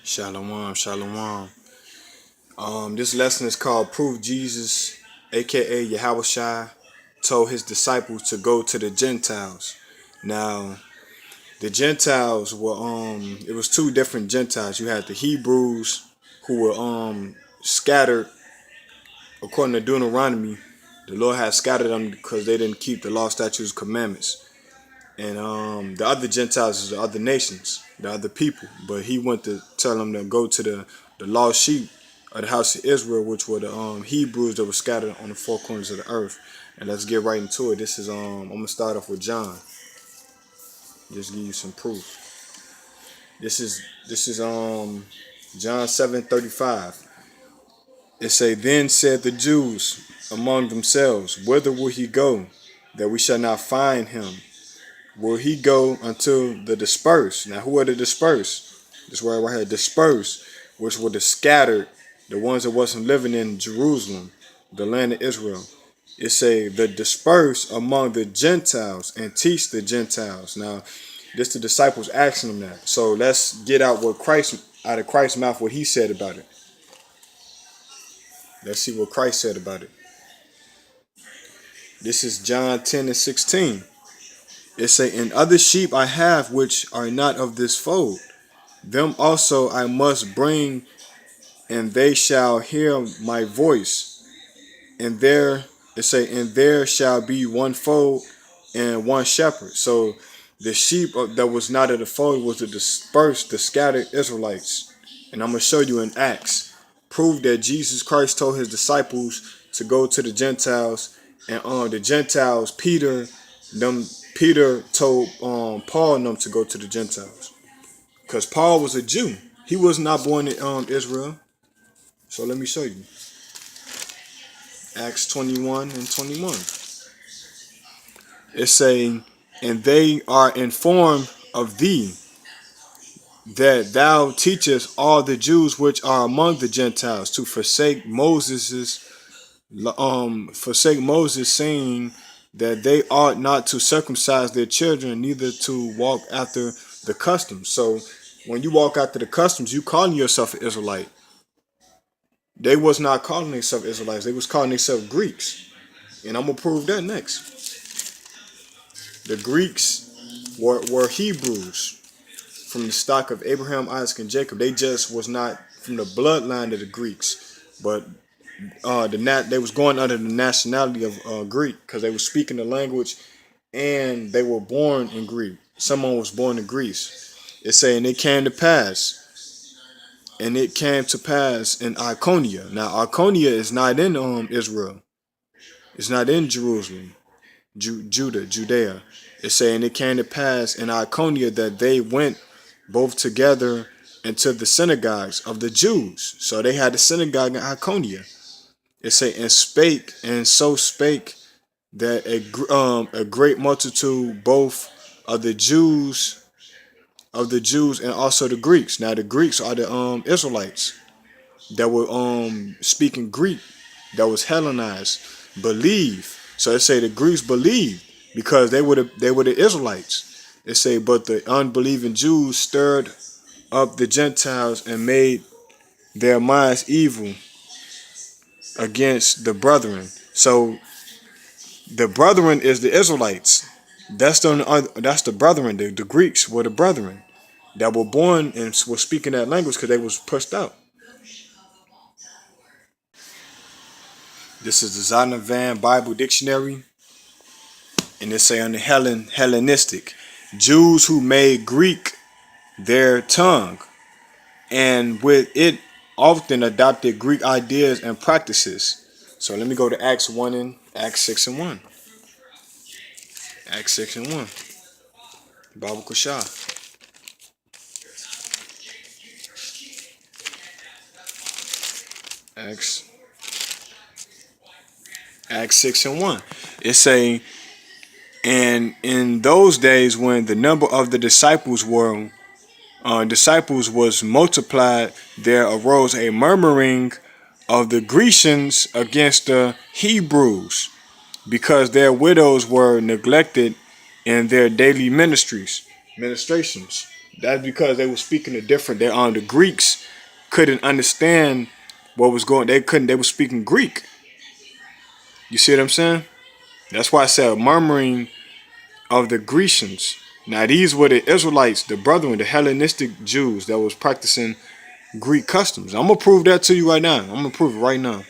Shalom, shalom. This lesson is called Proof Jesus, aka yahawashi, told his disciples to go to the Gentiles. Now, the Gentiles were it was two different Gentiles. You had the Hebrews who were scattered according to Deuteronomy. The Lord had scattered them because they didn't keep the law, statutes, commandments. And the other Gentiles is the other nations, the other people. But he went to tell them to go to the lost sheep of the house of Israel, which were the Hebrews that were scattered on the four corners of the earth. And let's get right into it. This is I'm gonna start off with John. Just give you some proof. This is John 7:35. It say, then said the Jews among themselves, whither will he go, that we shall not find him? Will he go unto the dispersed? Now, who are the dispersed? This word right here, dispersed, which were the scattered, the ones that wasn't living in Jerusalem, the land of Israel. It say the dispersed among the Gentiles and teach the Gentiles. Now, this the disciples asking them that. So let's get out what Christ out of Christ's mouth what he said about it. Let's see what Christ said about it. This is John 10:16. It say, and other sheep I have which are not of this fold. Them also I must bring, and they shall hear my voice. And there, it say, and there shall be one fold and one shepherd. So the sheep that was not of the fold was the dispersed, the scattered Israelites. And I'm going to show you in Acts. Prove that Jesus Christ told his disciples to go to the Gentiles. And the Gentiles, Peter told Paul and them to go to the Gentiles. Because Paul was a Jew. He was not born in Israel. So let me show you. Acts 21:21. It's saying, and they are informed of thee, that thou teachest all the Jews which are among the Gentiles to forsake Moses, saying that they ought not to circumcise their children, neither to walk after the customs. So when you walk after the customs, you calling yourself an Israelite. They was not calling themselves Israelites. They was calling themselves Greeks. And I'm going to prove that next. The Greeks were Hebrews from the stock of Abraham, Isaac, and Jacob. They just was not from the bloodline of the Greeks. But they was going under the nationality of Greek because they were speaking the language and they were born in Greek. Someone was born in Greece. It's saying it came to pass. And it came to pass in Iconia. Now, Iconia is not in Israel. It's not in Jerusalem, Judea. It's saying it came to pass in Iconia that they went both together into the synagogues of the Jews. So they had a synagogue in Iconia. It say, and spake, and so spake that a great multitude both of the Jews and also the Greeks. Now the Greeks are the Israelites that were speaking Greek, that was Hellenized, believe. So it say the Greeks believed because they were the Israelites. It say, but the unbelieving Jews stirred up the Gentiles and made their minds evil against the brethren. So the brethren is the Israelites. That's the brethren. The Greeks were the brethren that were born and were speaking that language because they was pushed out. This is the Zondervan Bible Dictionary, and it say on the Hellenistic, Jews who made Greek their tongue, and with it often adopted Greek ideas and practices. So let me go to Acts 1 and Acts 6 and 1. Acts 6 and 1. Bible Kushah. Acts 6 and 1. It say, and in those days when the number of the disciples was multiplied, there arose a murmuring of the Grecians against the Hebrews, because their widows were neglected in their daily ministrations. That's because they were speaking a different. The Greeks couldn't understand what was going. They couldn't. They were speaking Greek. You see what I'm saying? That's why I said murmuring of the Grecians. Now these were the Israelites, the brethren, the Hellenistic Jews that was practicing Greek customs. I'm gonna prove that to you right now. I'm gonna prove it right now.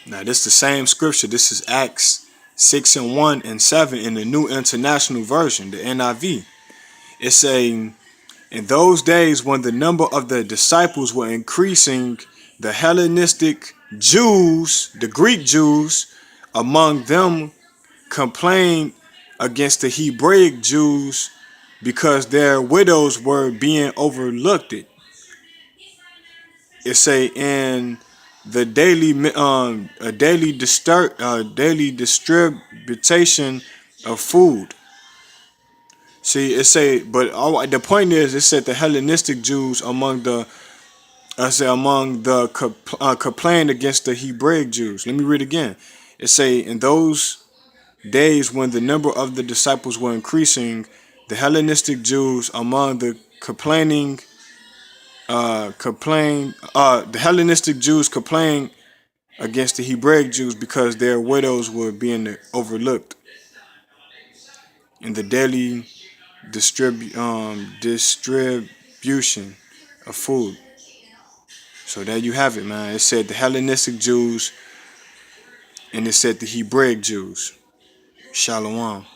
Now this is the same scripture. This is Acts 6:1 and 7 in the New International Version, the NIV. It's saying, in those days when the number of the disciples were increasing, the Hellenistic Jews, the Greek Jews, among them complained against the Hebraic Jews because their widows were being overlooked. It say in the daily distribution of food. See, it say, but the point is, it said the Hellenistic Jews among the, I say among the complained against the Hebraic Jews. Let me read again. It say, in those days when the number of the disciples were increasing, the Hellenistic Jews among the the Hellenistic Jews complained against the Hebraic Jews because their widows were being overlooked in the daily distribution of food. So there you have it, man. It said the Hellenistic Jews and it said the Hebraic Jews. Shalom.